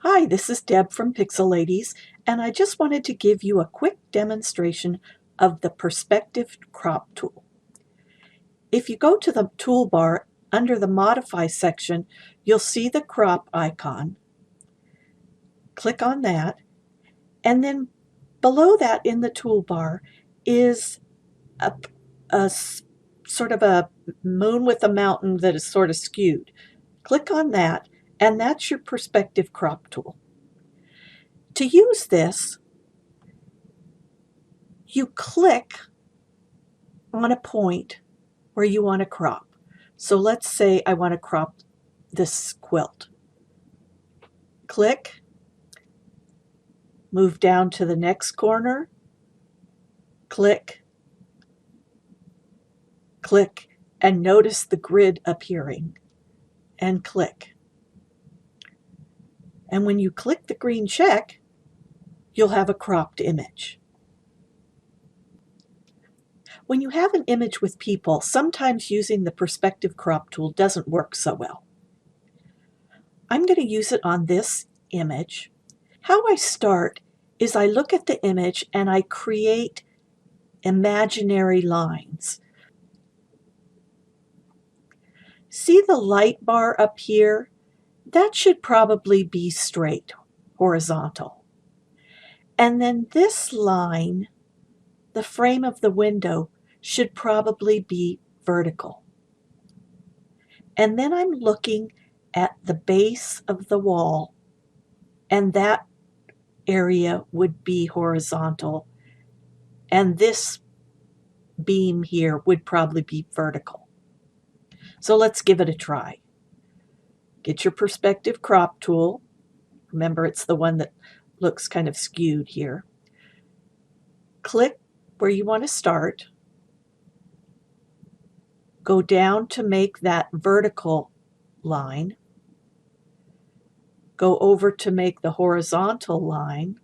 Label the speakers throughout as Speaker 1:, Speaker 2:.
Speaker 1: Hi, this is Deb from Pixel Ladies, and I just wanted to give you a quick demonstration of the Perspective Crop tool. If you go to the toolbar under the Modify section, you'll see the crop icon. Click on that, and then below that in the toolbar is a sort of a moon with a mountain that is sort of skewed. Click on that, and that's your Perspective Crop tool. To use this, you click on a point where you want to crop. So let's say I want to crop this quilt. Click, move down to the next corner, click, click, and notice the grid appearing, and click. And when you click the green check, you'll have a cropped image. When you have an image with people, sometimes using the Perspective Crop tool doesn't work so well. I'm going to use it on this image. How I start is I look at the image and I create imaginary lines. See the light bar up here? That should probably be straight, horizontal. And then this line, the frame of the window, should probably be vertical. And then I'm looking at the base of the wall, and that area would be horizontal, and this beam here would probably be vertical. So let's give it a try. Get your Perspective Crop tool. Remember, it's the one that looks kind of skewed here. Click where you want to start. Go down to make that vertical line. Go over to make the horizontal line.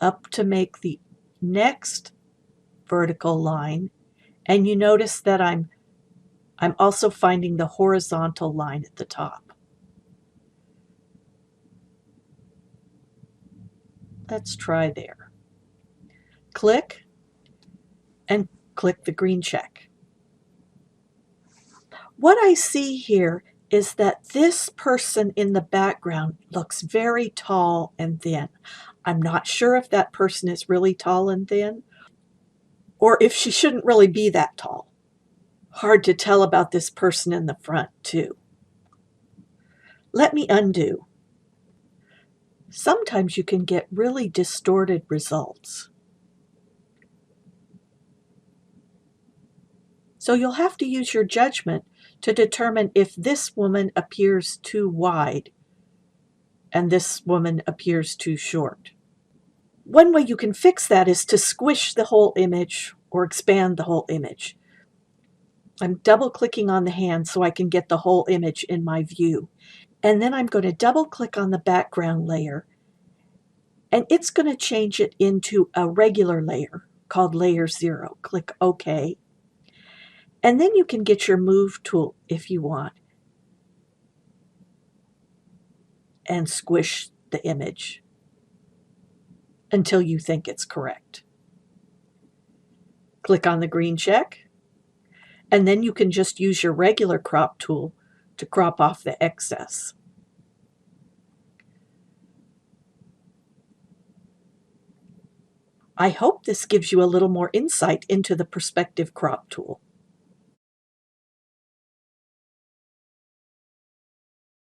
Speaker 1: Up to make the next vertical line. And you notice that I'm also finding the horizontal line at the top. Let's try there. Click and click the green check. What I see here is that this person in the background looks very tall and thin. I'm not sure if that person is really tall and thin, or if she shouldn't really be that tall. Hard to tell about this person in the front, too. Let me undo. Sometimes you can get really distorted results. So you'll have to use your judgment to determine if this woman appears too wide and this woman appears too short. One way you can fix that is to squish the whole image or expand the whole image. I'm double-clicking on the hand so I can get the whole image in my view. And then I'm going to double-click on the background layer, and it's going to change it into a regular layer called Layer 0. Click OK. And then you can get your Move tool if you want and squish the image until you think it's correct. Click on the green check, and then you can just use your regular crop tool to crop off the excess. I hope this gives you a little more insight into the Perspective Crop tool.